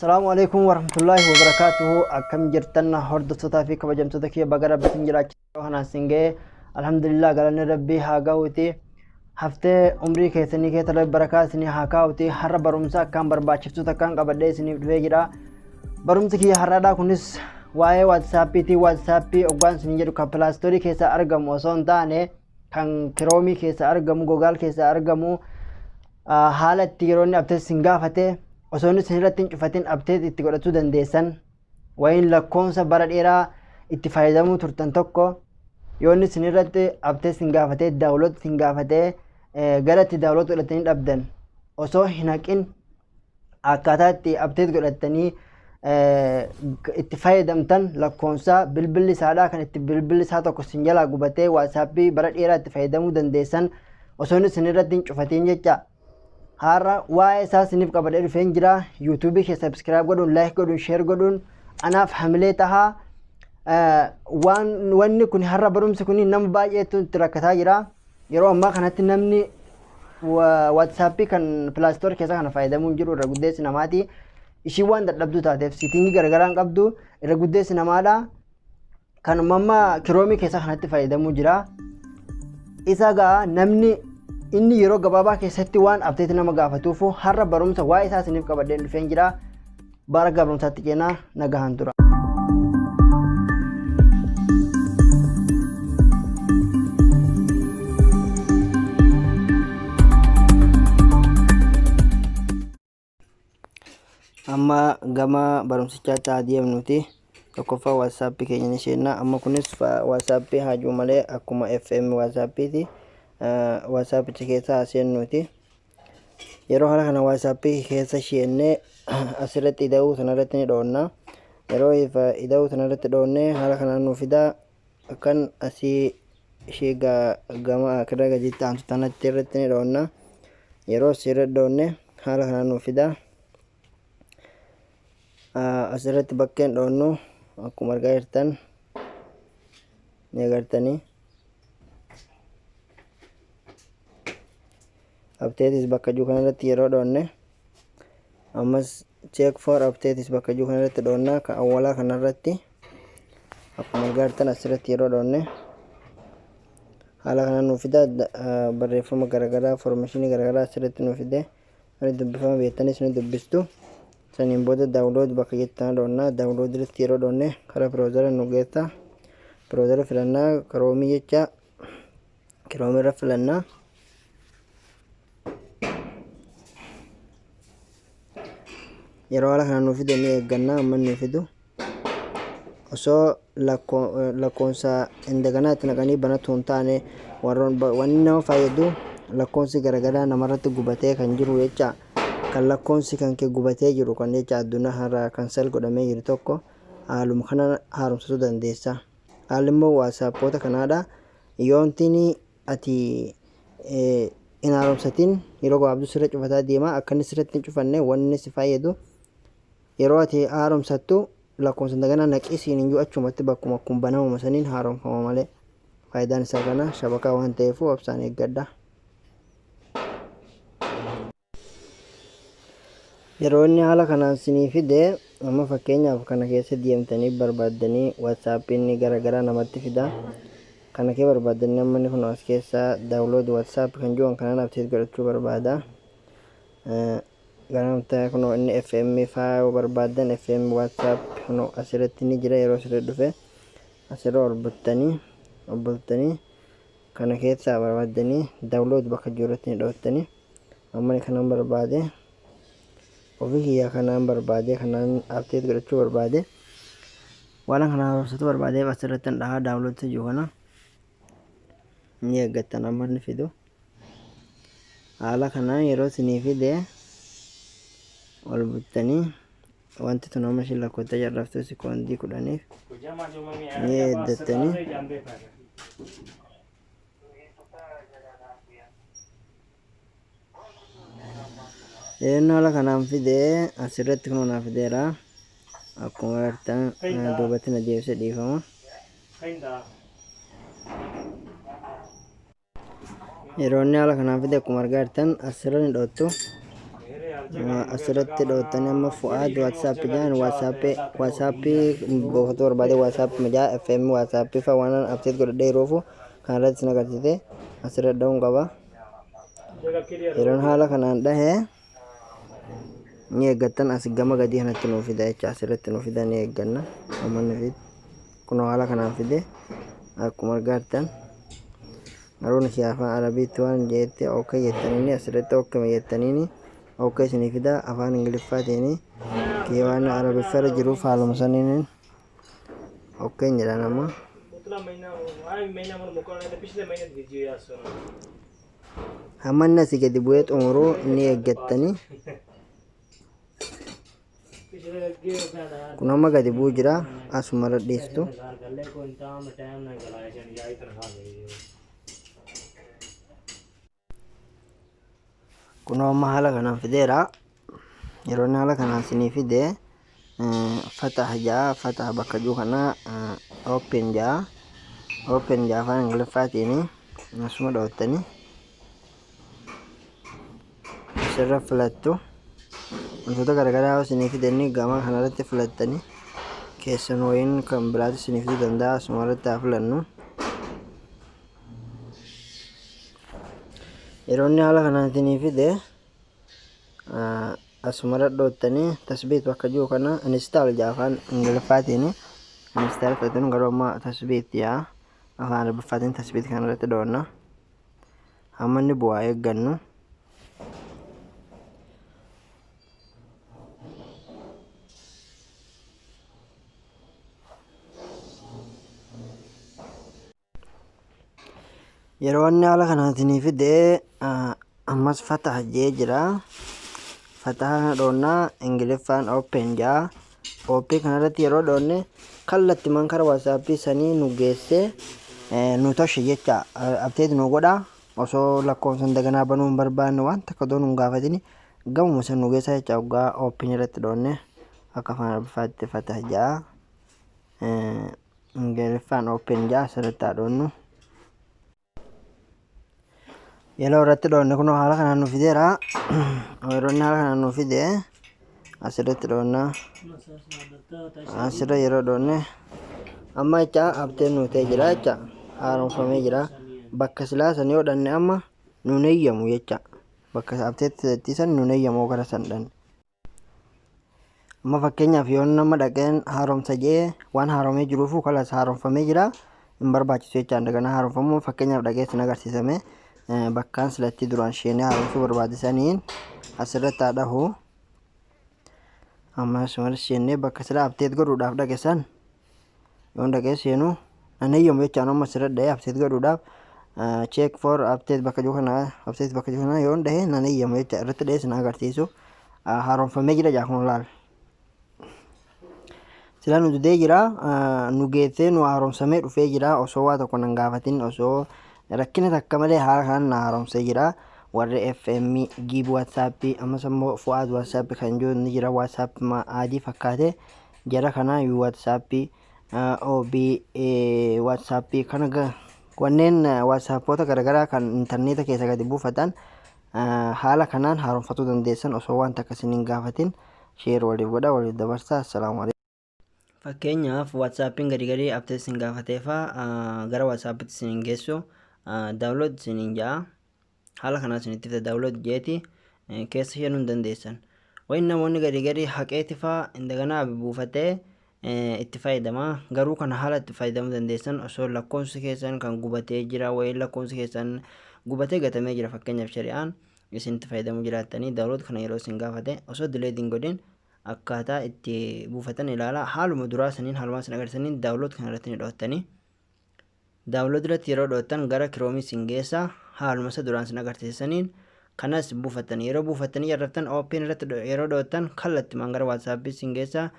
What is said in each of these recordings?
Assalamualaikum warahmatullahi wabarakatuh. Akkam jirtan hordoftoota fi kabajamtoota kiyya baga rabbiin jiraachisuu kanaan singee alhamdulillah galanni rabbii haa ga'uuti. Haftee umrii keessanii keessa rabbi barakaa isinii haa kaa'uuti. Har'a barumsa akkaan barbaachiftu takkaan qabadhee isiniif dhufee jira. Barumsi kiyya har'aadhaa kunis waa'ee waatsaappiiti. Waatsaappii oggaan isin jedhu kan pilaastorii keessa argamu osoo hin taane kan kiroomii keessa argamu gogaal keessa argamu haala itti yeroo inni abtees sin gaafate osoo inni isinirratti hin cufatin abteet itti godhachuu dandeessan wayin lakkoonsa bara dheeraa itti fayyadamuu turtan tokko yoo inni isinirratti abteet sin gaafatee daawloot sin gaafatee gara itti daawloot godhatanii dhabdan osoo hin haqin akkaataa itti abteet godhatanii itti fayyadamtan lakkoonsa bilbilli isaadhaa kan itti bilbilli isaa tokko sin jalaa gubatee waatsaappii bara dheeraa itti fayyadamuu dandeessan osoo inni isinirratti hin cufatin jecha. Har'a waa'ee isaa isiniif qabadhee dhufeen jira. YouTube kee subscribe godhuun, like godhuun, share godhuun anaaf hamilee tahaa. Wanni kun har'a barumsi kun nama baay'eetu itti rakkataa jira. Yeroo ammaa kanatti namni WhatsApp kan Play Store keessa kana fayyadamuun jiru irra guddeessi namaati. Ishii waan dadhabduu taateef siitingii garaagaraan qabdu irra guddeessi namaadha. Kanuma amma Chrome keessa kanatti fayyadamuu jira. Isa gaa namni inni yeroo gabaabaa keessatti waan abteeti nama gaafatuuf har'a barumsa waa'ee isaa isiniif qabadhee dhufeen jira. Bara barumsaatti keenaa nagahan tura. Amma gama barumsichaatti adeemnuti. Tokkoffaa WhatsApp keenya ni seenna. Amma kunis WhatsApp haajuu malee akkuma FM WhatsAppiti. WhatsApp keessa seennuti. Yeroo haala kana WhatsApp keessa seennee asirratti ida'uu sanarratti ni dhoonna. Yeroo ida'uu sanarratti dhoonnee haala kanaan nuuf fidaa kan asii ishee gama kirra gadiitti aantu tanatti irratti ni dhoonna. Yeroo asirratti dhoonne haala kanaan nuuf fidaa asirratti bakkeen dhoonnu akkuma argaa jirtan ni agartanii. Updates bakka jiru kanarratti yeroo dhoonne ammas check for updates bakka jiru kanarratti dhoonna kan awwalaa kanarratti akkuma argaa jirtan asirratti yeroo dhoonne haala kanaan nuuf fida barreeffama garaagaraa formeeshinii garaagaraa asirratti nuuf fide ani dubbifama beektanis ni dubbistu saniin booda daawunlood bakka jettan dhoonna daawunlood irratti yeroo dhoonne karaa browser nu geessa browser filannaa kiroomii jecha kiroomii irra filannaa. Yeroo haala kanaan nuuf fidu ni eeggannaa amma nuuf fidu osoo lakkoonsa indaganaa itti naqanii banatu hin taane wanni nama fayyadu lakkoonsi garaagaraa namarratti gubatee kan jiru jecha kan lakkoonsi kan kee gubatee jiru kan jecha addunyaa har'a kansel godhamee jiru tokko haaluma kana haaromsuu dandeessa. Haalli immoo waatsaappoota kanaadha. Yoontiin ati hin haaromsatiin yeroo gabaabduu sirra cufataa deema akka inni sirratti hin cufanne wanni si fayyadu. Yeroo ati haaromsattu lakkoonsa indaganaa naqisiin iyyuu achumatti bakkuma kun banamuma saniin haaromfama malee faayidaan isaa kana shabakaa waan ta'eef obsaan eeggadha. Yeroo inni haala kanaan sinii fide amma fakkeenyaaf kana keessa deemtanii barbaaddanii WhatsAppiin garaagaraa namatti fida. Kana kee barbaaddanii amma inni kun as keessaa daawunlood WhatsApp kan jiru kanaan abteet godhachuu barbaada. Ganamta kuno inni FM faa barbaadan FM WhatsApp kuno asirratti ni jira yeroo asirratti dhufe asirra olbultanii kana keessa barbaadanii daawunlood bakka jirutti ni dhootanii amma kanaan barbaade ofii kiyyaa kanaan barbaade kanaan abteet godhachuu barbaade waan kana haaromsatu barbaade asirratti dhahaa daawunlood jiru kana ni eeggattan amma ni fidu haala kanaan yeroo isinii fide ol buttanii wanti tun amma isheen lakkoofta jarraftu sekoondii 10 ni eeggattanii yeroo haala kanaan fidee asirratti kun naaf fideera akkuma agartan duubatti na deebisee dhiifama. Yeroo inni haala kanaan fide akkuma argaa jirtan asirra ni dhoottu asirratti dhootanii amma fu'aad WhatsApp jaan WhatsApp buufatu barbaade WhatsApp mijaa FM WhatsApp fa waan abseet godhadhee yeroofu kan irratti isin agarsiise asirra dha'uun qaba. Yeroon haala kanaan dhahee ni eeggattan as gama gadii kanatti nuu fida jecha asirratti nuu fida ni eegganna amma nuufid kunoo haala kanaan fide akkuma argattan Harun si afaan Arabiitti waan jeetti okay jettaniini asirratti okay jettaniini okay isinii fida afaan Ingiliffaatiin waan Arabiffaa jiruuf haaluma saniin okay jedha nama. Hamma si gadi bu'ee xumuruu ni eeggattanii kun amma gadi bu'u jira asumarra dhiistu. Kun amma haala kanaan fideera yeroo haala kanaan isinii fide fatah jaa fatah bakka jiru kana open jaa afaan Ingiliffaatiin asuma dhootanii asirra filattu wantoota garaagaraa isinii fidanii gama kanarratti filattanii keessan wayiin kan biraatti isinii fiduu danda'a asuma irratti haa filannu. Yeroonni haala kanaan isinii fide asuma irra dhootanii tasbiit bakka jiru kana install jaa afaan Ingiliffaatiin install filatanii garuu amma tasbiit yaa afaan Arabiffaatiin tasbiit kana irratti dhoonna hamma inni bu'aa eeggannu. Yeroo inni haala kanaatiin fide ammas fatah jee jira fatah dhoonnaa Ingiliffaan open jaa open kanarratti yeroo dhoonne kallattii man kara WhatsApp sanii nu geesse nu toshe jecha update nu godha osoo lakkoofsan daganaa banuun barbaanne waan takka doon nu gaafatini gamuma san nu geessa jecha waggaa open irratti dhoonne akka afaan Arabiffaatti fatah jaa Ingiliffaan open jaa asirratti haa dhoonnu. Yeroo irratti dhoonne kun haala kanaan nu fideera yeroo haala kanaan nu fide asirratti dhoonna asirra yeroo dhoonne amma jecha abteen nu ta'e jira jecha haaromfamee jira bakka silaa san yoo dhanne amma nuun eeyyamu jecha bakka abteetti san nuun eeyyamu gara san dhanne. Amma fakkeenyaaf yoo nama dhaqeen haaromsa jee waan haaromee jiruufu kalas haaromfamee jira hin barbaachisu jecha daganaa haaromfamu fakkeenyaaf dhaqee sin agarsiisame bakkaan silatti duraan isheen haaromsuu barbaadisaniin asirratti haa dhahu amma asuma isheen bakka sila abteet godhuudhaaf dhaqesan yoon dhaqee seenu nan eeyyamu jechaan amma asirratti dhahee abteet godhuudhaaf check for abteet bakka jiru kana yoon dhahee nan eeyyamu jecha irratti dhahee sin agarsiisu haaromfamee jira jaa kun laal sila nu dudee jira nu geessee nu haaromsamee dhufee jira osoo waa tokko nan gaafatin osoo rakkina takka malee haala kanaan na haaromsee jira warri FM giib WhatsApp ammas immoo fu'aad WhatsApp kan jiru ni jira WhatsApp adii fakkaate jara kana WhatsApp OB WhatsApp kana wanneen WhatsAppoota garaagaraa kan intarneeta keessa gadi buufatan haala kanaan haaromfachuu dandeessan osoo waan takka isiniin gaafatin share waliif godha waliif dabarsa. Assalaamu alaykum. Fakkeenyaaf WhatsAppiin gadi abteet isin gaafateefa gara WhatsAppitti isin geessu download isiniin jaa haala kanaa isinitti fida download jeeti keessa seenuu dandeessan wayin namoonni gadi haqeeti faa indaganaa buufatee itti fayyadama garuu kana haala itti fayyadamuu dandeessan osoo lakkoofsi keessan kan gubatee jira wayin lakkoofsi keessan gubatee gatamee jira fakkeenyaaf shari'aan isin itti fayyadamuu jiraattanii download kana yeroo isin gaafate osoo deleetiin godhin akkaataa itti buufatan ilaala haaluma duraa saniin haalumaa sin agarsiisaniin download kana irratti ni dhootanii download irratti yeroo dhootan gara Chrome sin geessa haaluma isa duraan sin agarsiisaniin kanas buufatan yeroo buufatanii jarraftan open irratti yeroo dhootan kallattii man gara WhatsApp sin geessa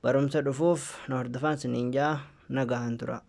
barumsa dhufuuf na hordofaa siniin jaa nagahan tura.